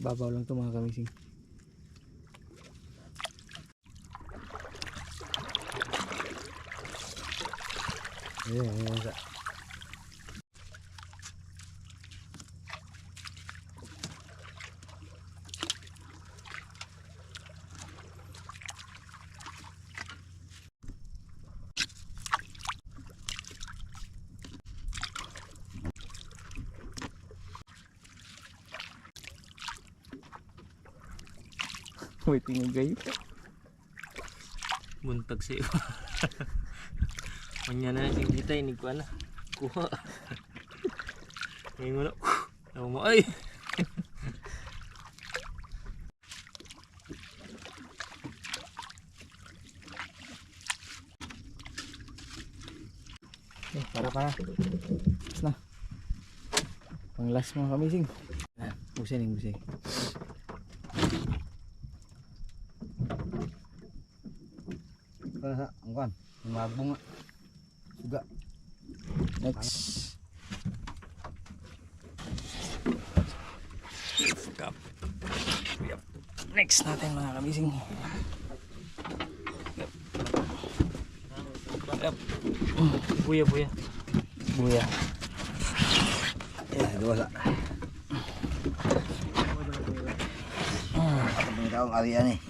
Babaw lang ito mga kamising. Ayan. Waiting guys. Buntag sa iyo. Manya na sing kita ini ko na. Kuha. Ngayon mo. Tawo mo ay. Para Last na. Pang last mga kamising. Busay. Sa angkan, magbunga. Suga. Next. Next natin mga kamising. Buya. Dua sa. Ang taong arian eh.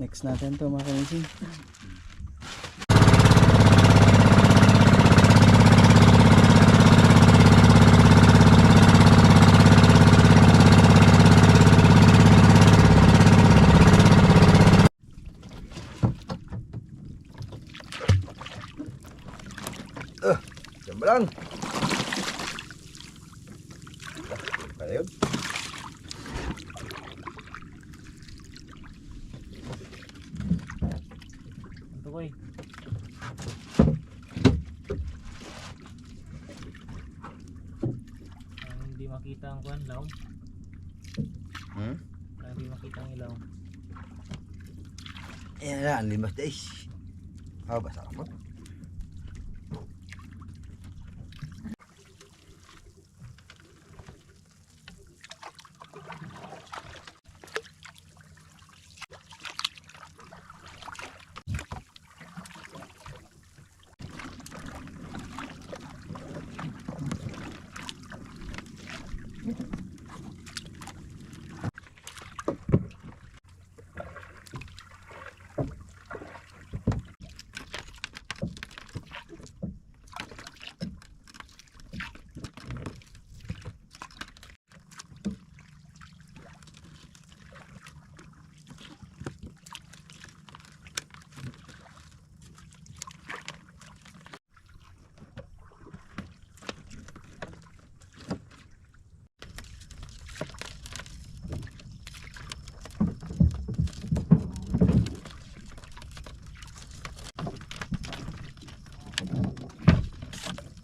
Next natin to mga kamising. Jambalan. Kaya yun. Ito ko eh. Hindi makita ang kuan law. Hindi makita ang ilaw. Ayan na, limas days. Basa ka po.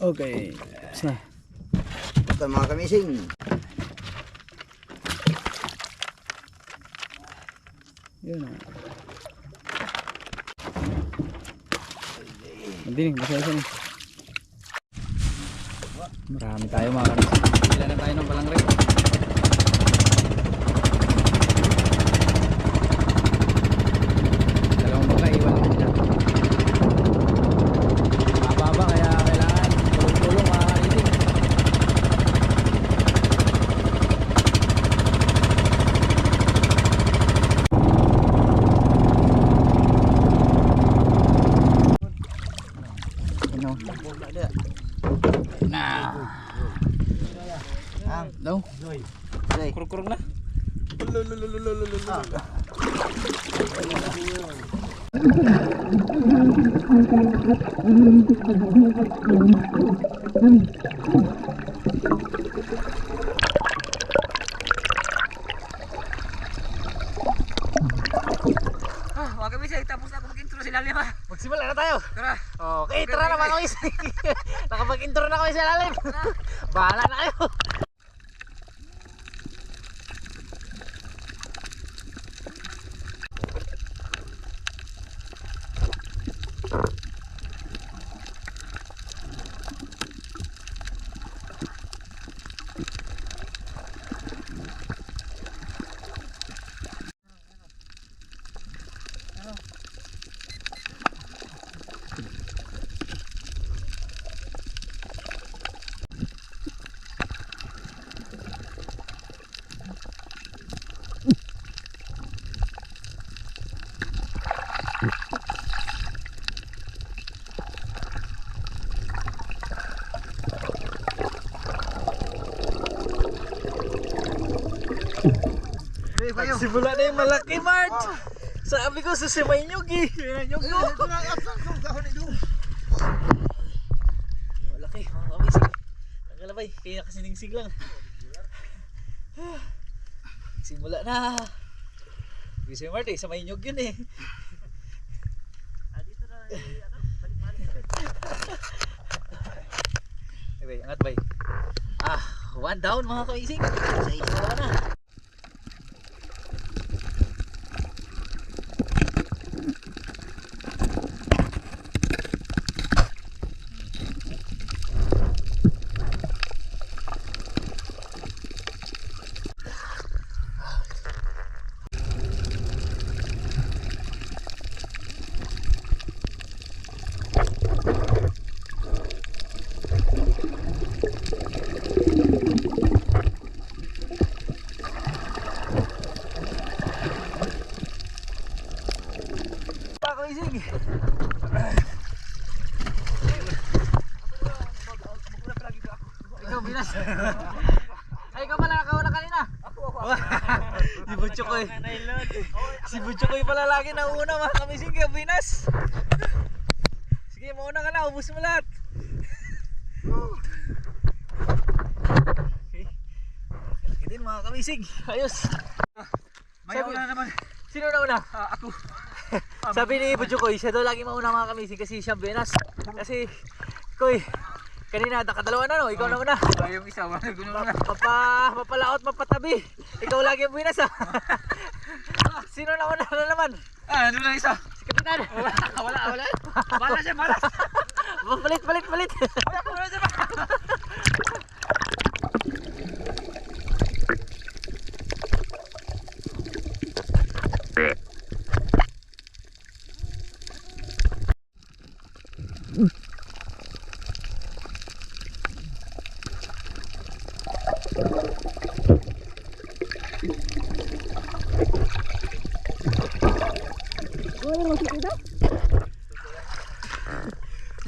Okay. Tapos na. Ito mga kamising. Yun na. Mandinig, masaya na. Marami tayo mga kamising. Pila na tayo ng balangre. Dalawang baka iwan lang sila. Mababa kaya kailangan tulong-tulong mga kamising. Nah. Daw. Kurang na. Wag kami siya, tapos na ako mag-intro sa ilalim ha. Magsimula na tayo. Tara. Okay, tara na mga kamising. Nakapag-intro na kami sa lalim. Bahala na kayo. Simula na yung malaki, Mart. Sabi ko, susimay nyug eh. Nyug no. Malaki, mga kamisig. Ang kalabay, kaya kasiningsig lang. Simula na. Gusto yung Mart eh, samay nyug yun eh. Dito na, balik-balik. Bay, angat bay. One down mga kamisig. Sa isa na. Pakamisig. Ikaw binas. Ay, ikaw pala nakauna kanina. Ako. Si Butchokoy. Si Butchokoy pala lagi nauna mga kamisig. Kaya binas. Sige, mauna ka na. Ubus mo lahat. Okay. Laki din mga kamisig. Ayos. May una naman. Sino na una? Ako. Sabi ni Butchokoy, siya daw lagi mauna mga kamisig kasi siya binas. Kasi, Koy, kanina nakadalawa na no, ikaw na una. Yung isa, wala gano'n na. Mapalaot, mapatabi. Ikaw lagi ang binas ha. Sino na una na naman? Nandun na isa. Si Kapitan. Wala. Malas siya, malas. Palit. Wala siya.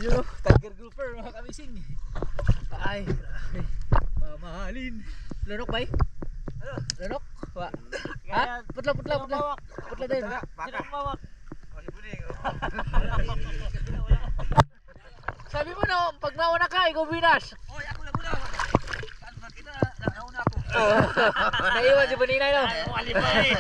Yun o, tiger grouper mga kamising. Ay, grabe. Mamahalin. Lunok ba eh? Lunok? Ha? Putla. Putla din. Sino mawak? Sabi mo no, pag nauna ka, ikaw binas. Oy, ako na muna. Kita nauna ako. Naiwan si Baninay no? Alipay.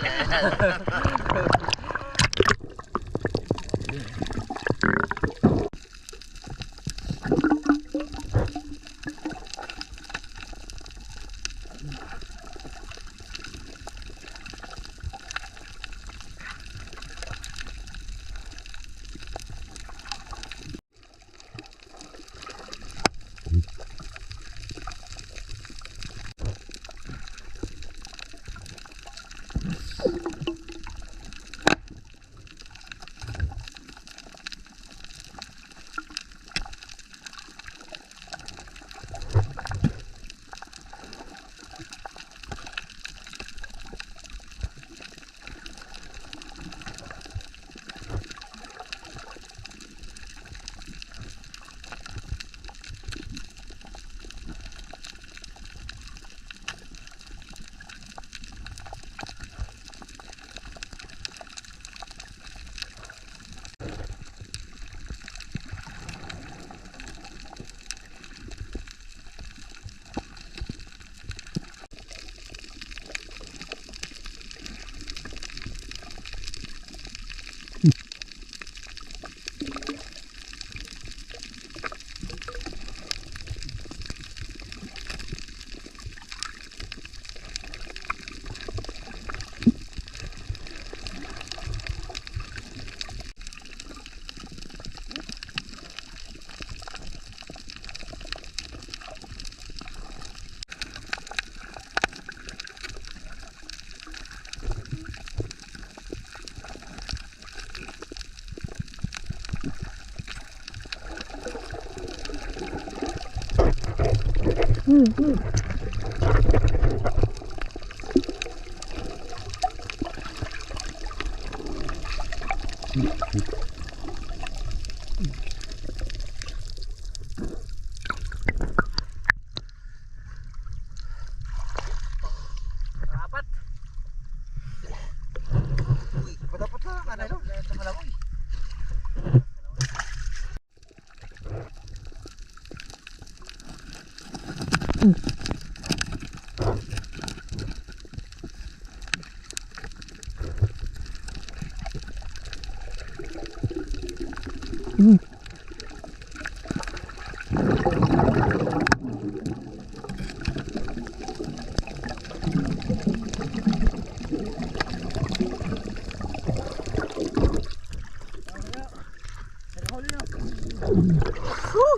Apat.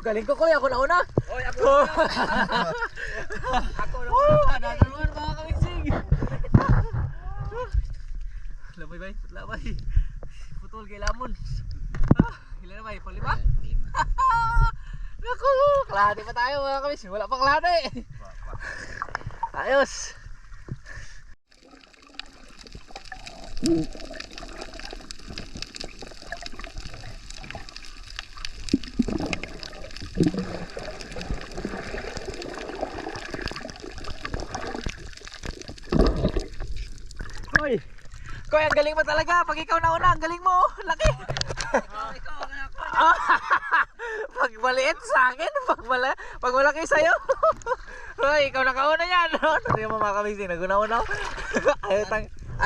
Galing ko kuya, ako na una. Oy, ako na. Ako na. Nagaluan mga kamising. Lamay bay, lamay. Putol kay lamon. Ilan na bay? Palima? Naku, kalahati pa tayo mga kamising. Wala pang kalahati. Ayos. Hoy, Koy, ang galing mo talaga. Pag ikaw na una, ang galing mo. Laki. Ikaw ako. Pag maliit sa akin, pag malaki sa'yo. Hoy, ikaw nakauna yan. Ano yung mga kamising, naguna-una ako.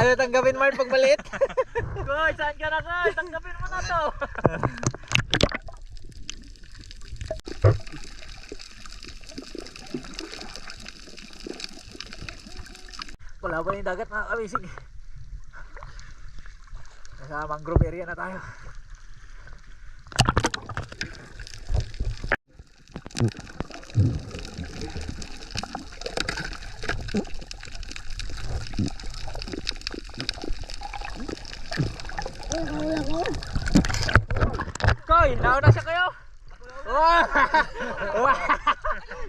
Ayaw tanggapin Mark pag maliit. Koy, saan ka na, Koy? Tanggapin mo na to. Wala ba yung dagat mga kamising? Nasa mangrove area na tayo. Koy, nauna siya kayo? Oh!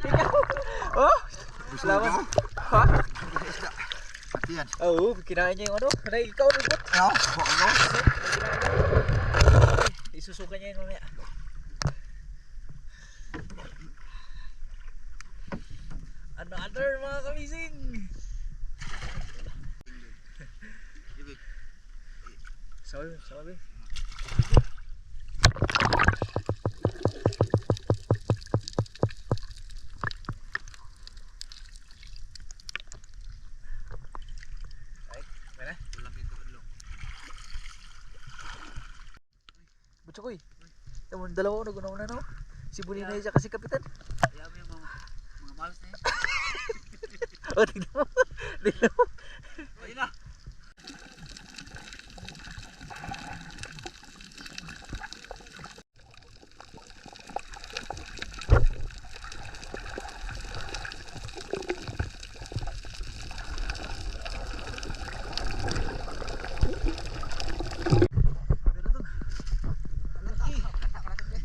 Ikaw! Oh! Salamat! Ha? Yan. Oo, kinain niya yung ano. Ikaw nubot. Ano? Ano? Isusuka niya yun mamaya. Another mga kamising. Sabi. Butchokoy. Yung dalawa naguna-una no. Si Bunina siya kasi kapitan. Kaya mo yung mga malas na yun. Oh, tignan mo. Tignan mo. Ayun na.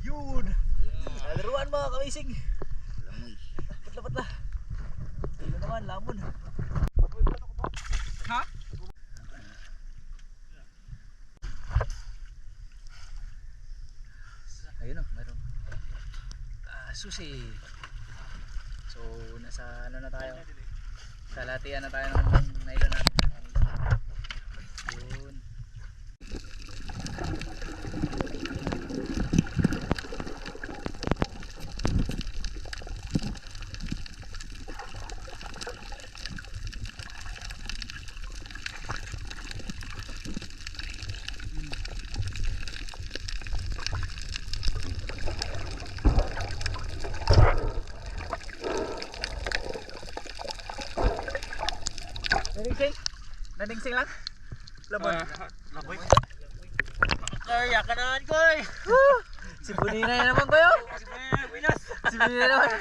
Yun. Laruan mga kamising. Patla. Ito naman, lamon. Ha? Ayun o, mayroon. Susi. So, nasa ano na tayo? Sa latian na tayo ng nylon natin. Yun. Naningsing lang? Lamon. Laboy. Kaya ka naman, Koy. Si Bunina na naman ko yun. Winas. Si Bunina naman.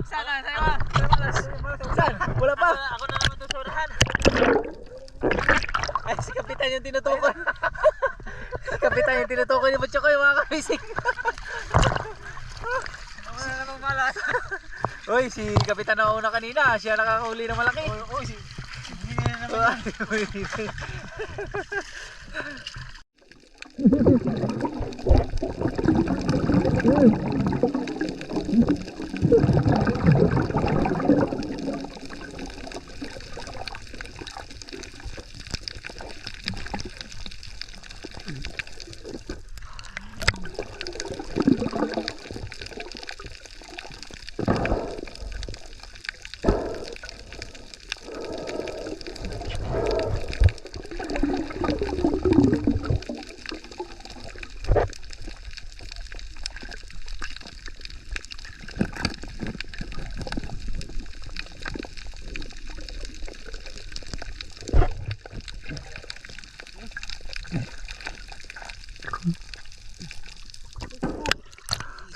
Sana, sa'yo ba? Saan? Wala pa. Ako na naman tusurahan. Ay, si Kapitan yung tinutukoy. Si Kapitan yung tinutukoy ni Butchokoy mga kamising. Ako na naman malas. Uy, si Kapitan na una kanina. Siya nakakahuli ng malaki. Oo, si Bunina na naman.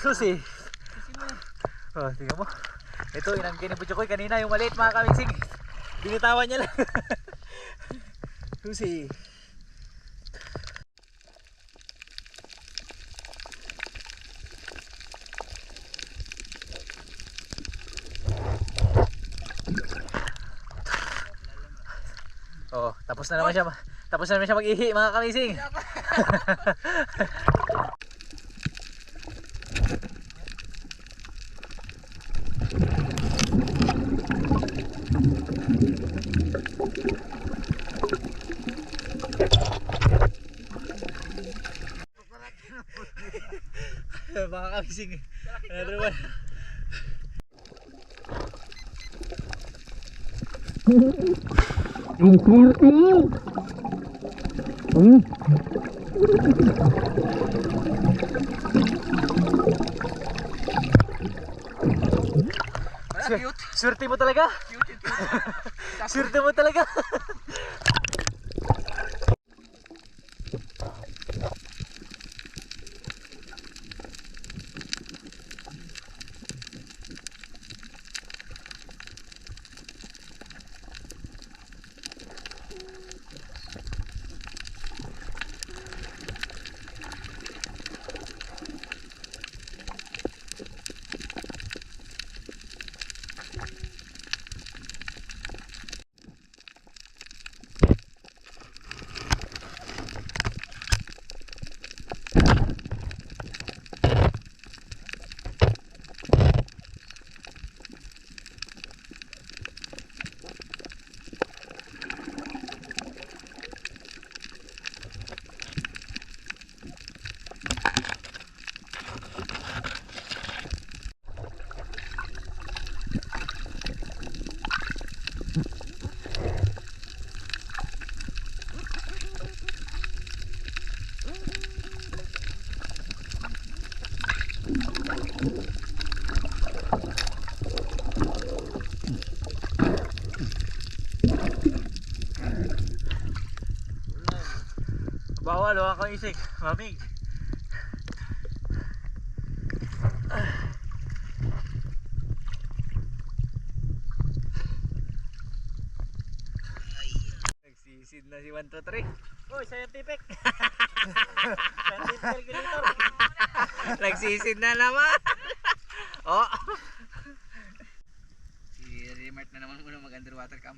Susi. Oh, tingnan mo. Ito, inangkin ni Butchokoy kanina, yung maliit mga kamigsing. Binitawan niya lang. Susi. Oh, tapos na naman siya. Tapos na naman siya mag-ihi mga kamising. Mga kamising. Another one. Swerte mo talaga. Swerte mo talaga. Bawal, wala kang isik, mamig. Nagsisid na si 123. Uy, scientific. Nagsisid na naman. Oh. Si Remart na naman muna mag-underwater cam.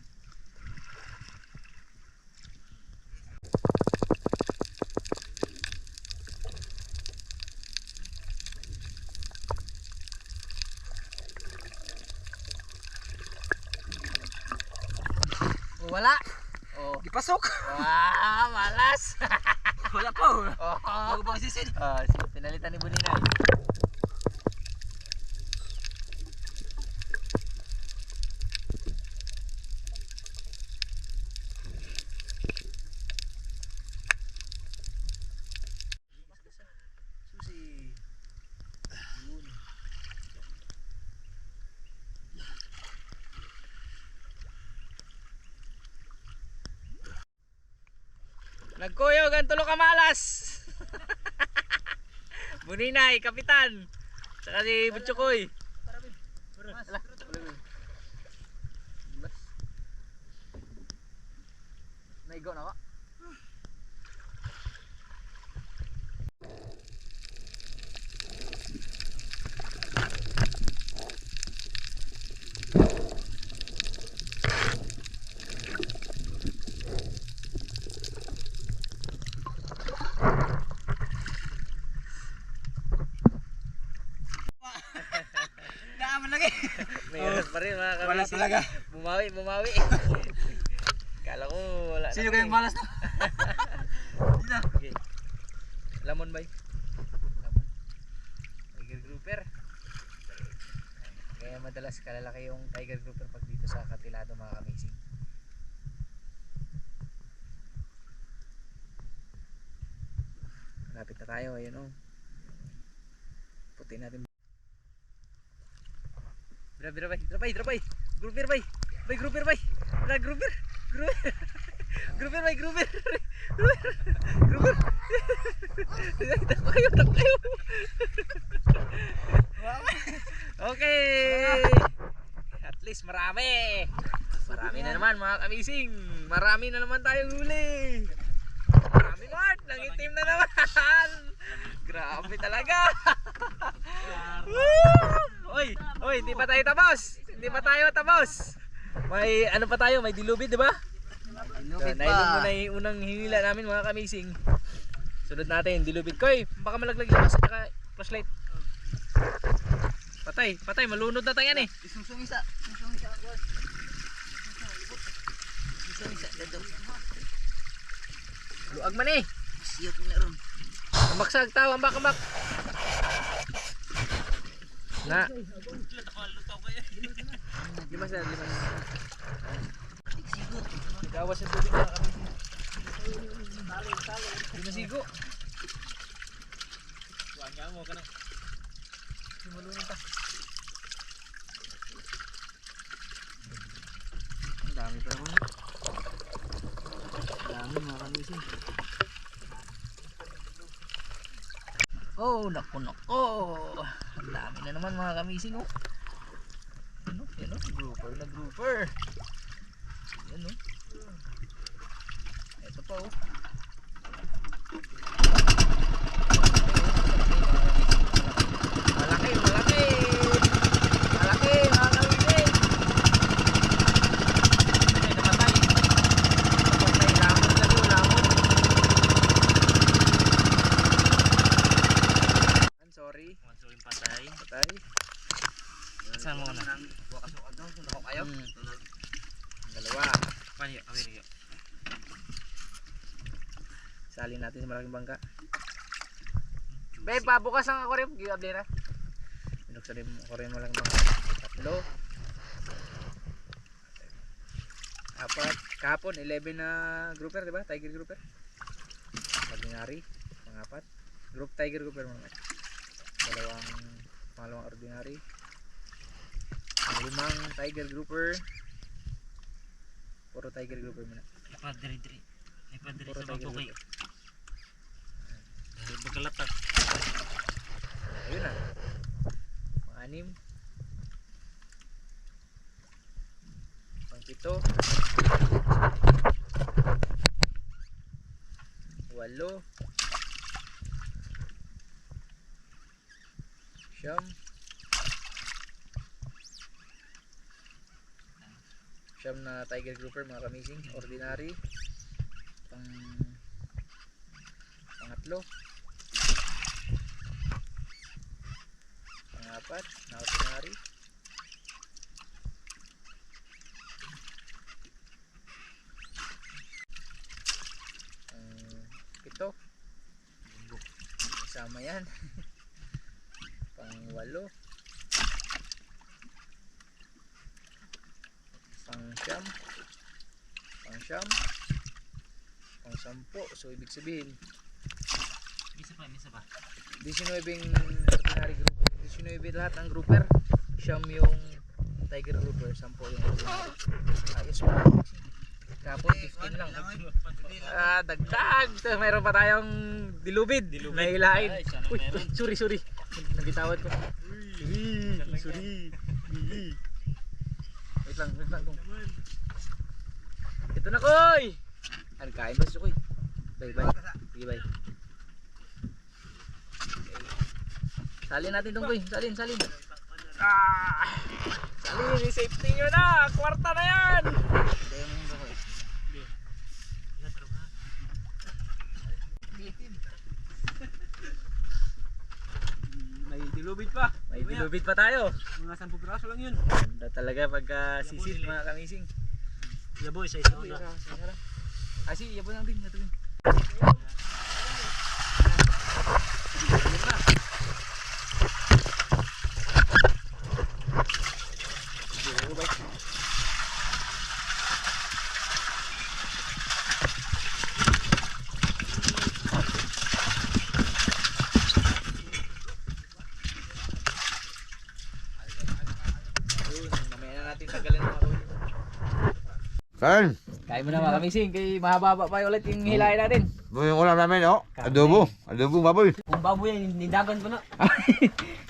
Wala. Oh. Gipasok. Wah, malas. Wala pa. Oh. Bago bang sisid. Pinalitan ni Buninay. Susi. Yun. Nagkuyog ang tulo ka malas. Buninay, kapitan. Saka si Butchokoy. Naigo na ka? Naaman lagi. Mayroon pa rin mga Wala kamising. talaga. Bumawi. Kala ko wala na. Sino kayong malas na? Sino? Okay. Lamon bay. Lamon. Tiger grouper. Kaya madalas kalalaki yung tiger grouper pag dito sa Katilado mga kamising. Malapit na tayo, ayun oh. Puti natin. Bira bay. Grouper bay. Bay grouper bay. Wala grouper. Grouper, may grouper. Grouper. Takbo kayo, takbo kayo. Okay. At least marami. Marami na naman mga kamising. Marami na naman tayong huli. Marami Mart, nangitim na naman. Grabe talaga. Oy, hindi pa tayo tapos. Hindi pa tayo tapos. May ano pa tayo, may dilubid, di ba? Dilubid Nailog mo pa. na yung unang hinila namin mga kamising. Sunod natin, dilubid. Koy, baka malaglag yung mas at flashlight. Patay, patay, malunod na tayo yan eh. Isusong isa. Isusong isa. Isusong isa. Dito. Luag man eh. Siyot na ron. Ambak tao, ambak. Na. Limas. Sigot. Gawas yung tubig mga kamising. Di masigo. Wanya mo ka na. Malunod pa. Ang dami pa naman. Ang dami mga kamising. Oh, naku. Ang dami na naman mga kamising oh. Yan oh, grouper. Yan oh. Ito pa oh. Malaki mga kamising. Ay, namatay. Lamon na yun, lamon. I'm sorry. Patay. Saan mo na? Kayo? Dalawa. Salin natin sa malaking bangka. Babe, pabukas ang aquarium. Give up din ha. Binuksan rin ang aquarium malaking bangka. 3. 4. Kahapon, 11 na grouper, diba? Tiger grouper. Ordinary. Pang-4. Group tiger grouper mga. Pangalawang ordinary. 5 tiger grouper. Puro tiger grouper muna. Ipadiri Puro sa tiger babukay. grouper. Dahil magkalata. Ayun na. Pang-6. Pang-7. 8. 9. Na tiger grouper mga kamising. Ordinary. Pang-3. Pang-4 na ordinary. Pang-7 kasama yan. Pang-8 pang-9 pang-10 pang-10. So ibig sabihin Misa pa. 19 ordinary group, 19 lahat ng grouper. 9 yung tiger grouper, 10 yung ordinary. Ayos mo. Kapon 15 lang. Dagdag. So, mayroon pa tayong dilubid. May hilain. Uy, sorry. Nabitawad ko. Sorry. Wait lang. Ito na koy. Ano kain ba si koy? Bye. Sige bye. Salin natin tong koy. Salin. Salin, safety nyo na. Kwarta na yan. May dilubid pa tayo. Mga 10 piraso lang yun. Ganda talaga pagka sisid mga kamising. Yaboy, sa isa una. Yabo lang din. Mamaya na natin tanggalin mga koy. Fern! Kain mo na mga kamising, kay mahaba pa ulit yung hilahin natin. Yung ulam namin, oh. Adobo. Adobo baboy. Kung baboy yan, nindagan ko na.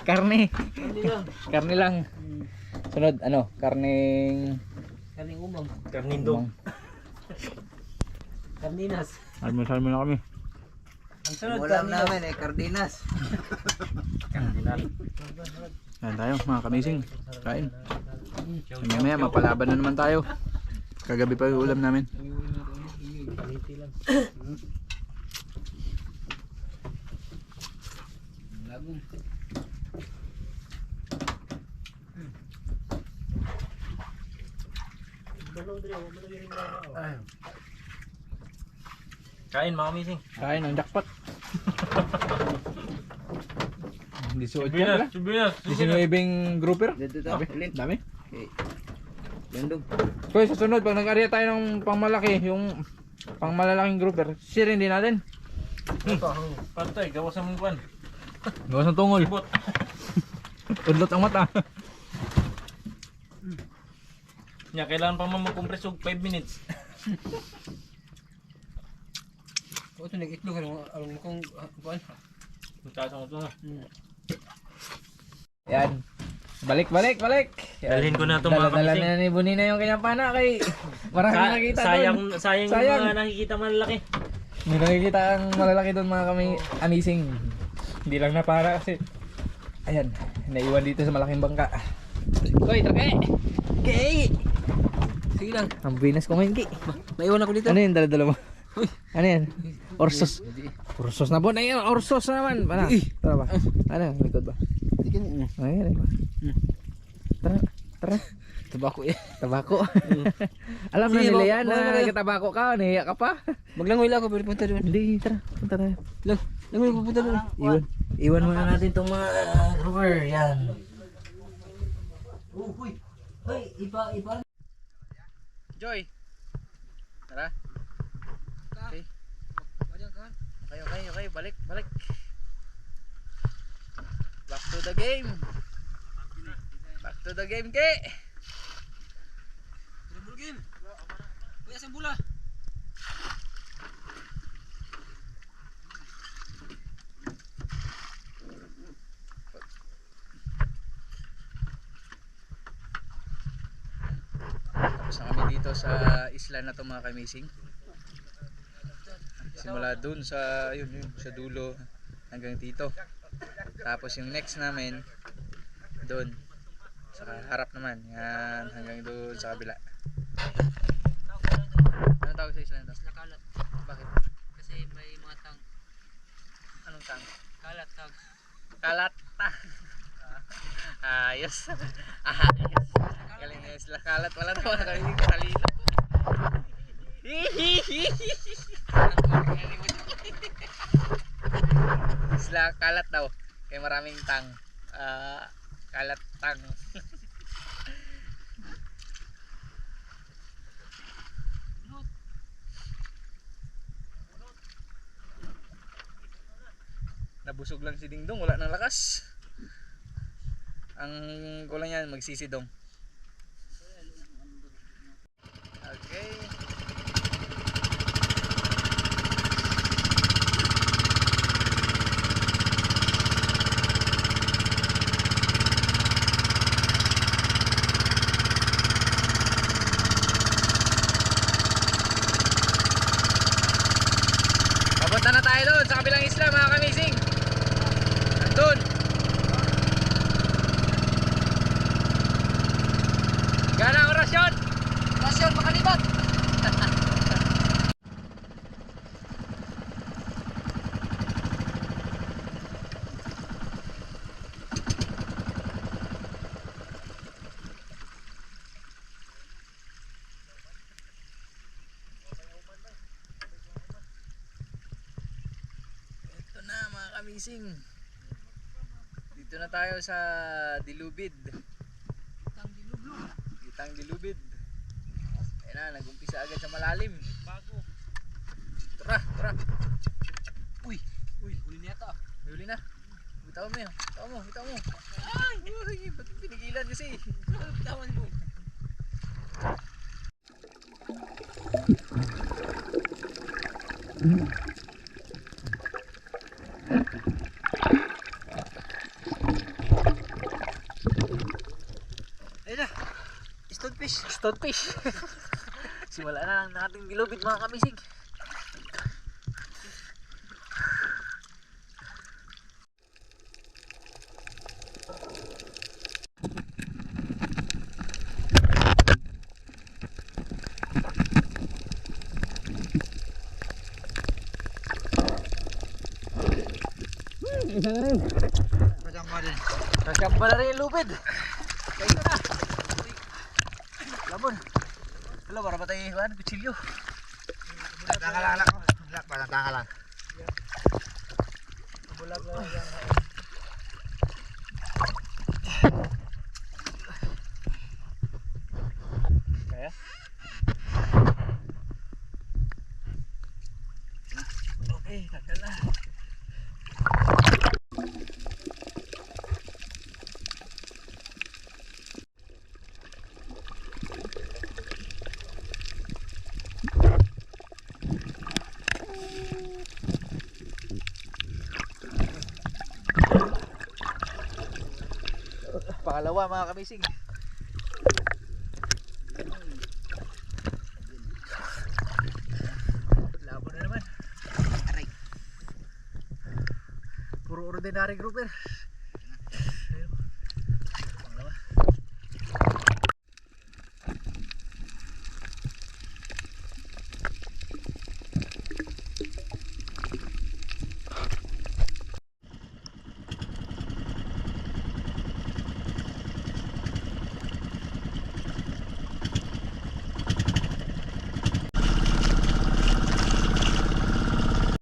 Karne. Hindi lang. Karne lang. Sunod, ano? Karning... Karning umang. Karnindong. Karninas. Almusal mo na kami. Ang sunod, Ulam karninas. namin eh, Cardenas. Kain tayo mga kamising. Kain. Mamaya mapalaban na naman tayo. Kagabi pa yung ulam namin. Paliti lang. Lagong. Kain mga kamising. Kain ang jackpot. Hindi suot Subinas, pala. subinas. 19 grouper. Dito tayo. Lin. Dami. Landog. Kuya, sa sunod, pag nag-area tayo ng pangmalaki, yung pangmalalaking grouper, sirin din natin. Pantay, gawas ng kwan. Gawas ng tungol. Ibot. Udlot ang mata. Nya, kailangan pa mag-compress og 5 minutes. O, ito nag-itlog. Alam mo kung kuan. Magtaas ang ito na. Yan. Balik. Yan. Dalhin ko na ito mga Dala kamising. na ni Bonina yung kanyang pana kay marami nakita doon. Sayang Sayang. yung mga nakikita malalaki. May nakikita ang malalaki doon mga kami anising. Hindi lang na para kasi. Ayan, naiwan dito sa malaking bangka. Koy, trake! Kay! Sige lang. Ang binas ko ngayon, Ki. Maiwan ako dito. Ano yun, dala-dala mo? Ano yan? Orsos. Orsos na po. Na yun, orsos na naman. Ano? Tara ba? Ano? Likod ba? Ayan, ba? Tara. Tabako yan. Tabako. Alam na Sige, nila ba- yan ba- na ba- nagkatabako ka. Nahiya ka pa. Maglangoy lang ako pero punta doon. Hindi, tara. Punta tayo. Langoy ko punta doon. Iwan muna natin itong mga grouper. Yan. Uy. Hoy, iba. Joy. Tara. Okay. Okay. Balik. Back to the game. Ke. Tribal game. Kuya sa bula. Tapos na kami dito sa isla na to mga kamising. Simula dun sa yun sa dulo hanggang dito. Tapos yung next namin doon sa harap naman yan hanggang doon sa kabila. Anong tawag sa isla na to? Isla kalat. Bakit? Kasi may mga tang. Anong tang? Kalat tang. Kalat. Ayos. Ayos. Galing na isla kalat. Wala naman kami sa lilo. Isla kalat daw. Kaya maraming tang. Kalat tang. Nabusog lang si Dingdong, wala nang lakas. Ang kulang yan, magsisidong. Okay. Papunta na tayo doon sa kabilang isla mga kamising. Andun. Gana ang orasyon. Pasyon makalibat. Ito na mga kamising. Dito na tayo sa Dilubid. Itang Dilubid. Ayan na, nag-umpisa agad sa malalim. Tara. Uy, huli niya ta. May huli na. Bitawan mo yun. Bitawan mo. Ay, ba't pinigilan kasi? Bitawan mo. Ayun na. Stonefish. Stonefish. Simula na ang ating dilubid mga kamising. Isa na rin. Kasamba na rin yung lubid. Kayo na. Labon. Hello, para ba tayo kuhan? Kutsilyo. Tangkalan ko. Parang tangkalan. Bulag na yan. Kaya? Okay, takal na. Pangalawa mga kamising. Labo na naman. Aray. Puro ordinary grouper. Ayun. Pangalawa.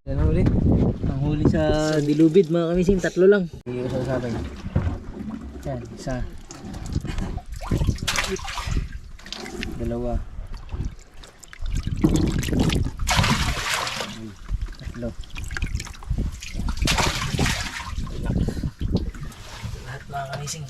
Yan ang huli. Ang huli sa dilubid mga kamising, tatlo lang. Hindi ko sa akin. Yan, isa. Dalawa. Tatlo. Lahat mga kamising.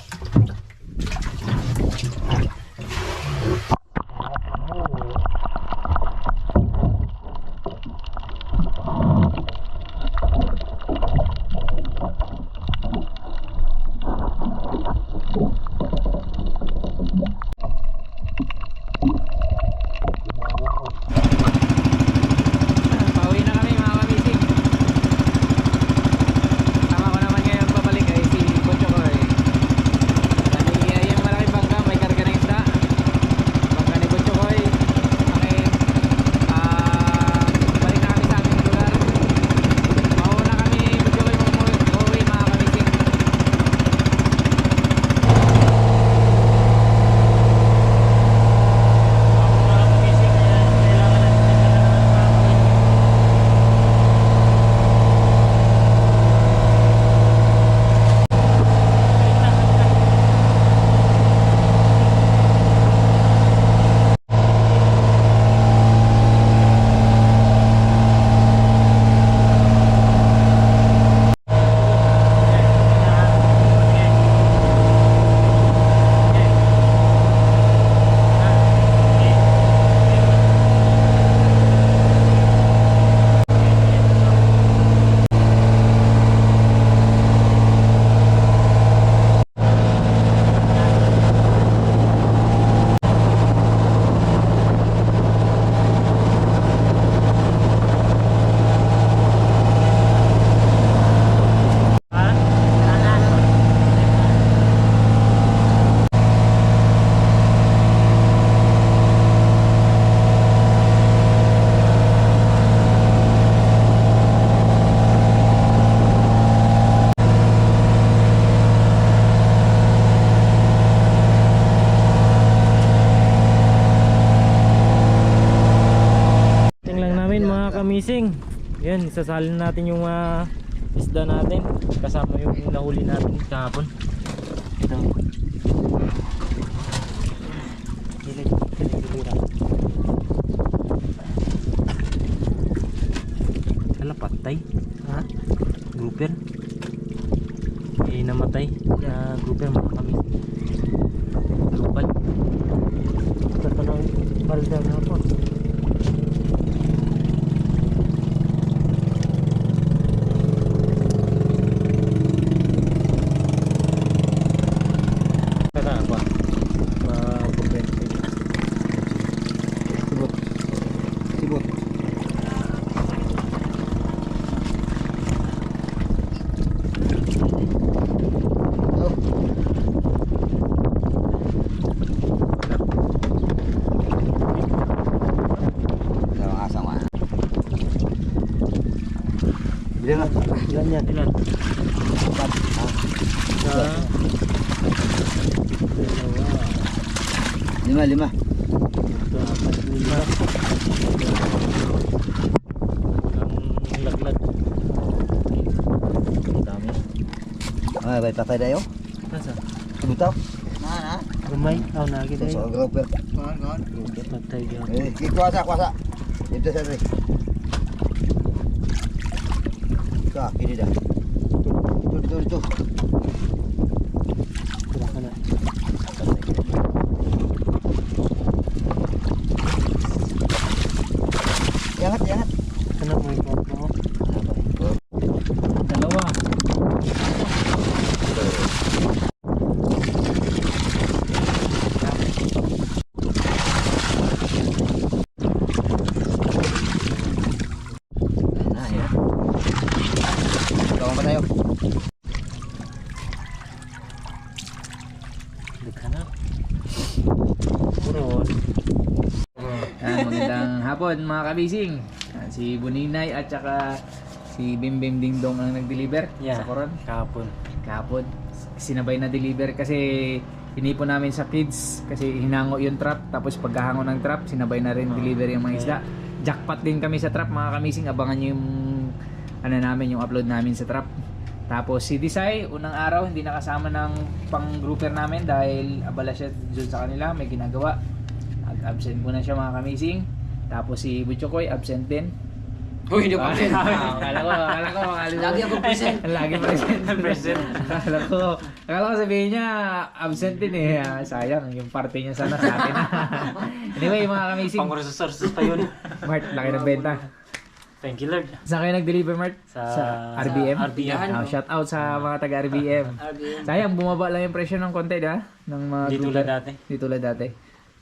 Pauwi na kami mga kamising. Tama ko naman ngayon pabalik ay si Butchokoy. Yung malaking bangka may karga ng isda. Bangka ni Butchokoy. Okay. Balik na kami sa aming lugar. Mauna kami Butchokoy uuwi mga kamising. Kamising. Yan, isasalin natin yung isda natin kasama yung nahuli natin kahapon. Ito. Gilid lang. Ala, patay. Ha? Grouper. May namatay na grouper mga kamising. Lupal. Ito pa ng balda na po. Ilan na? Ilan yan? Ilan? Lima, lima. Ang laglag. Ang dami. Ah, bay patay dayo. Nasa? Butaw. Rumay? Oh, nagi So, tayo. grouper. Patay yun. Kuasa, kuasa. Dito sa rin. Ka, ini dah. Dito. Tira ka na. Jangat. Ano mo yung pop mo? Dalawa. Nah, ya. Kawan pa tayo. Hindi ka na. Puro. Magandang hapon mga kabising. Si Buninay at saka si Bim Bim Ding Dong ang nag-deliver Yeah. sa Coron. Kahapon. Sinabay na deliver kasi inipon namin sa kids kasi hinango yung trap, tapos pagkahango ng trap sinabay na rin deliver yung mga isda. Jackpot din kami sa trap mga kamising, abangan nyo yung ano namin, yung upload namin sa trap. Tapos si Desai, unang araw hindi nakasama ng pang grouper namin dahil abala siya dun sa kanila, may ginagawa. Absent muna siya mga kamising. Tapos si Butchokoy absent din. Uy, hindi pa rin. Akala ko Lagi ako present. Lagi present. Akala ko sabihin niya absent din eh. Sayang yung party niya sana sa atin. Anyway mga kamising, Pang-resources pa yun. Mart, laki ng benta. Thank you Lord. Saan kayo nag-deliver, Mart? Sa RBM? RBM. Shout out sa mga taga RBM. Sayang, bumaba lang yung presyo ng konti, ha? Ng mga Di tulad dati. Di tulad dati.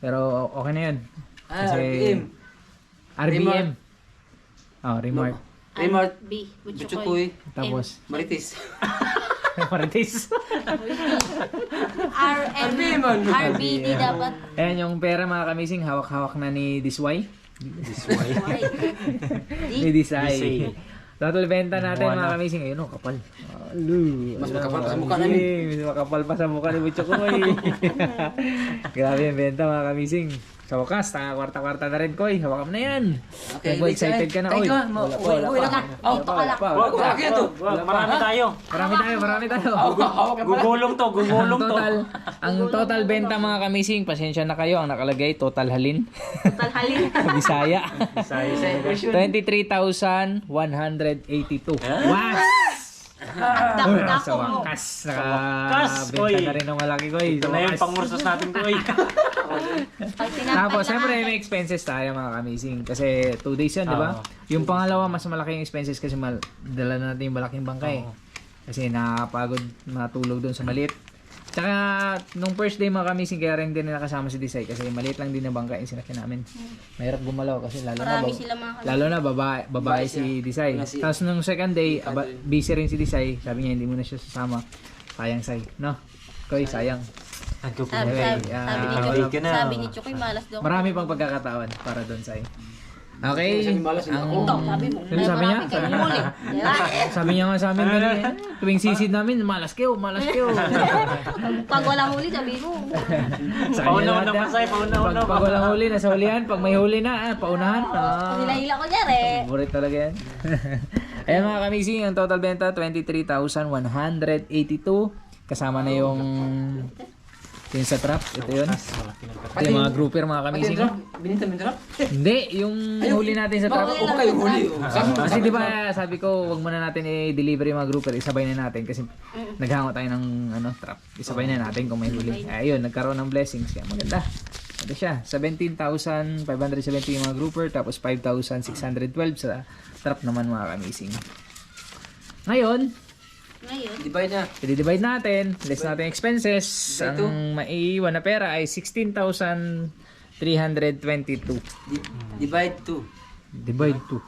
pero okay na yun. RBM. RBM. Oh, Remart. Remart. B. Butchokoy. Tapos, Marites. Marites. RM. RBD dapat. Ayan, yung pera mga kamising, hawak-hawak na ni Disway. Ni Disay. Total benta natin mga kamising. Ayun o, kapal. Mas makapal pa sa mukha namin. Mas makapal pa sa mukha ni Butchokoy. Grabe yung benta mga kamising. Sa wakas, kwarta-kwarta na rin, Koy. Hawak mo na yan. Okay, Boy, excited ka na, oy. Uy, na ka. Dito ka lang. Wala ka to. Marami tayo. Marami tayo. Gugulong to. Ang total benta mga kamising, pasensya na kayo, ang nakalagay, total halin. Total halin. Sa Bisaya. 23,182. Was! Dako-dako Sa mo. wakas. wakas, oy. Benta na rin ng malaki, Koy. Ito Sa na yung wakas. pangmursos natin ko eh. Pag tinapay Tapos, lang siyempre, natin. may expenses tayo mga kamising. Kasi 2 days yan, di ba? Oo. Yung pangalawa, mas malaki yung expenses kasi dala na natin yung malaking bangkay. Oo. Kasi nakapagod matulog doon sa maliit. Tsaka, nung first day mga kamising, kaya rin din nakasama si Desai kasi maliit lang din na bangkay yung sinakyan namin. Mahirap gumalaw kasi Marami sila mga kamising. lalo na babae si Desai. Tapos nung second day, busy rin si Desai. Sabi niya, hindi mo na siya sasama. Sayang, Sai. No? Koy, sayang. Sabi ni Chukoy, malas daw. Marami pang pagkakataon para doon, Sai. Okay. Ito, sabi mo. Ano sabi niya? Marami kayong huli. Diba? Sabi niya nga sa amin, tuwing sisid namin, malas kayo. Pag walang huli, sabi mo. Sa kanya lahat, Pag walang huli, nasa hulihan. Pag may huli na, paunahan. Hila-hila ko dyan eh. Favorite talaga yan. Ayan mga kamising, ang total benta, 23,182. Kasama na yung sa trap. Ito yun. Ito yung mga grouper mga kamising. Binita mo yung drop? Hindi, yung huli natin sa trap. Huwag kayo huli. Kasi di ba sabi ko, wag muna natin i-deliver yung mga grouper, isabay na natin kasi naghango tayo ng trap. Isabay na natin kung may huli. Ayun, nagkaroon ng blessings kaya maganda. Ito siya, 17,570 yung mga grouper tapos 5,612 sa trap naman mga kamising. Ngayon, Divide na. i-divide natin, less natin expenses. Ang maiiwan na pera ay 16,322. Divide 2. Divide 2.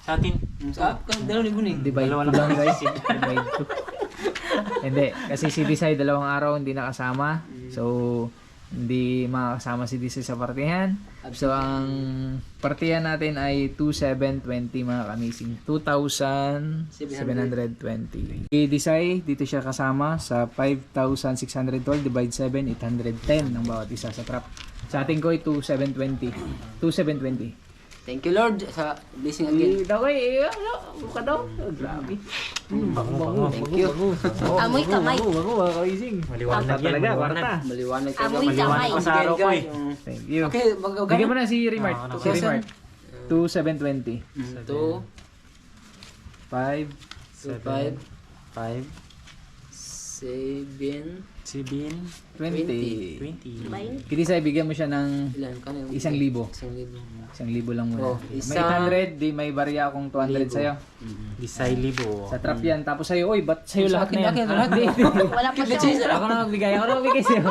Sa atin. Sa app ka, 2,000 eh. Divide 2 lang guys. Divide 2. Hindi, kasi si Desai dalawang araw hindi nakasama. So, hindi makakasama si DC sa partihan. So ang partihan natin ay 2,720 mga kamising. 2,720. Si Disay, dito siya kasama sa 5,612 divide 7, 810 ng bawat isa sa trap. Sa ating ko ay 2,720. 2,720. Thank you Lord sa blessing again. Daw buka daw. Grabe. Thank you. Amoy kamay. Mga kamising. Maliwanag yan, Talaga, maliwanag. kwarta. Maliwanag ka. Amoy kamay. Pa sa araw ko eh. Thank you. Okay, Bigyan mo na si Remart. Ah, Si Remart. 2,720. 2, 5. 5, 5, 7, 7, 20. 20. Kiti sa bigyan mo siya ng ilan ka na? 1,000. 1,000 lang muna. Oh, May isa- 800, di may barya akong 200 sa'yo. Disay libo. Sa trap yan. Tapos sa'yo, oy, ba't sa'yo lahat na yan? akin, lahat. Hindi. Wala pa siya. Ako na magbigay sa'yo.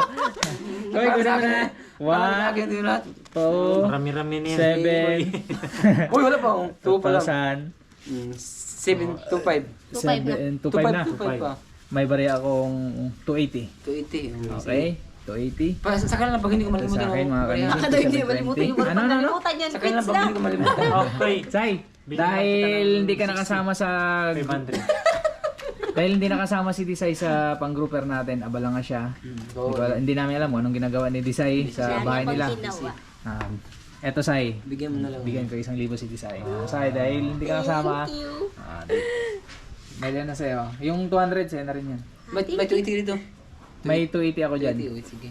Okay, ko na na. 1, Akin din lahat. 2, Marami-rami niyan. 7, Uy, wala pa akong 2 pa lang. 2,000, 7, 2, 5. 2,500 na. 2,500 na. 2, 5 pa. May barya akong 280. 280. Okay, 280. Pa, sa kanila pag hindi ko Sa malimutan. akin, mga kamising. Baka daw hindi malimutan yung Ano, ano, ano? Kalimutan yan. Sa kanila Quits pag lang. hindi ko malimutan. Okay. Say, dahil hindi ka nakasama sa 500. dahil hindi nakasama si Disay sa pang-grouper natin, abala nga siya. Hindi namin alam kung anong ginagawa ni Disay sa bahay nila. Eto Say, Bigyan mo na lang. bigyan ko 1,000 si Disay. Say, dahil hindi ka nakasama, Thank you. may na sa'yo. Yung 200 sa'yo na rin yan. May 280 dito. May 280 ako dyan. 280, sige.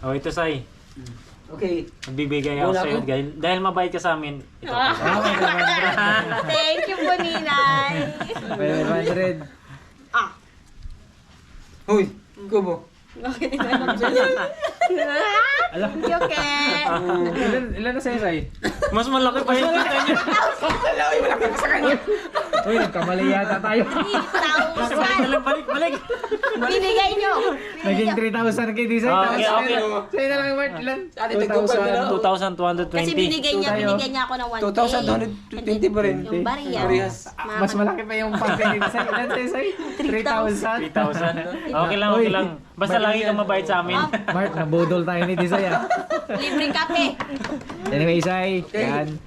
Oh, ito Say. Okay. Magbibigay ako Wala sa'yo ko. dahil mabait ka sa amin. Ito. Thank you po, Ninay. 500. Hoy, kubo. Thank you, Ken. Ilan na sa'yo, Say? Mas malaki pa yung kita niya. Uy, nagkamali yata tayo. 3,000. Balik. Binigay nyo. Naging 3,000 kay Disay. Okay, okay. Sa'yo na lang yung word. Ilan? Ate, tigupal mo na. 2,220. Kasi binigay niya ako ng 1K. 2,220 pa rin. Yung barya. Parehas. Mas malaki pa yung pangka ni Disay. Ilan sa'yo, Say? 3,000. 3,000. Okay lang, okay lang. Basta lagi kang mabait sa amin. Mark, nabudol tayo ni Disay ah. Libreng kape. Anyway, Say, yan.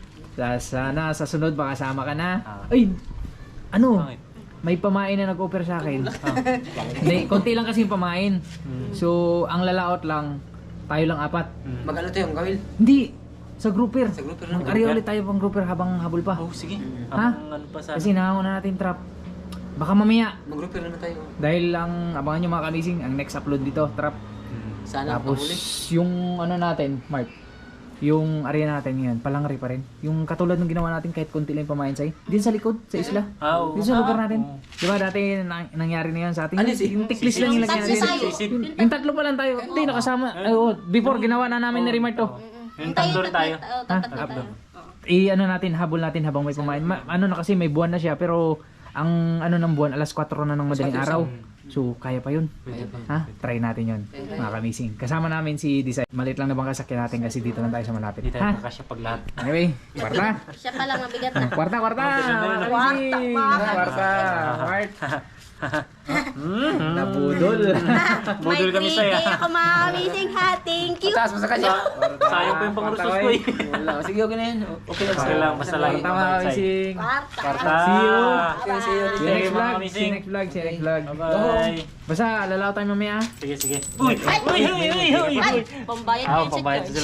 Sana sa sunod makasama ka na. Ay, ano? Bakit? May pamain na nag-offer sa akin. Hindi, konti lang kasi yung pamain. So, ang lalaot lang, tayo lang 4. Mag-ano tayo, gawil? Hindi, sa grouper. Sa grouper lang. Mag-ari ulit tayo pang grouper habang habol pa. Oh, sige. Ha? Ano pa sa... Kasi nakakuna natin trap. Baka mamaya, Mag-grouper naman tayo. dahil lang abangan nyo mga kamising, ang next upload dito, trap. Sana Tapos mahuli. yung ano natin, Mark, yung area natin yan, palangri pa rin. Yung katulad ng ginawa natin kahit konti lang yung pamain sa'yo. Din sa likod, sa isla. Oo. Dito sa lugar natin. Di ba dati nangyari na yan sa atin? Ano, Yung tiklis lang yung lagyan Tatlo natin. tayo. Yung tatlo pa lang tayo. Hindi, nakasama. Before, ginawa na namin ni Remart to. Yung tatlo rin tayo. Tatlo tayo. Ano natin, habol natin habang may pamain. Ano na kasi, may buwan na siya. Pero, ang ano ng buwan, alas 4 na ng madaling araw. So, kaya pa yun. Ha? Try natin yun. Mga kamising. Kasama namin si Disay. Malit lang na bang kasakyan natin kasi dito lang tayo sa malapit. Hindi tayo Ha? kakasya pag lahat. Anyway, kwarta. Siya pa lang mabigat na. Kwarta. Mga kamising. Kwarta. Mart. Nabudol. Budol kami May 3K sa'yo. ako mga amazing ha. Thank you. Taas mo sa kanya. Sayang pa yung pangrusos ko eh. Wala. Sige, okay na yun. Okay lang. Basta lang, basta lagi Kwarta mga mabait sa'yo. kamising. Kwarta. See you. Okay, see you. See you next mga vlog. kamising. See you next vlog. See you next vlog. Bye-bye. Basta, alalaw tayo mamaya. Sige, sige. Uy! Uy! Uy! Uy! Uy! Ay, pambayad Ah, din sa pambayad church. sa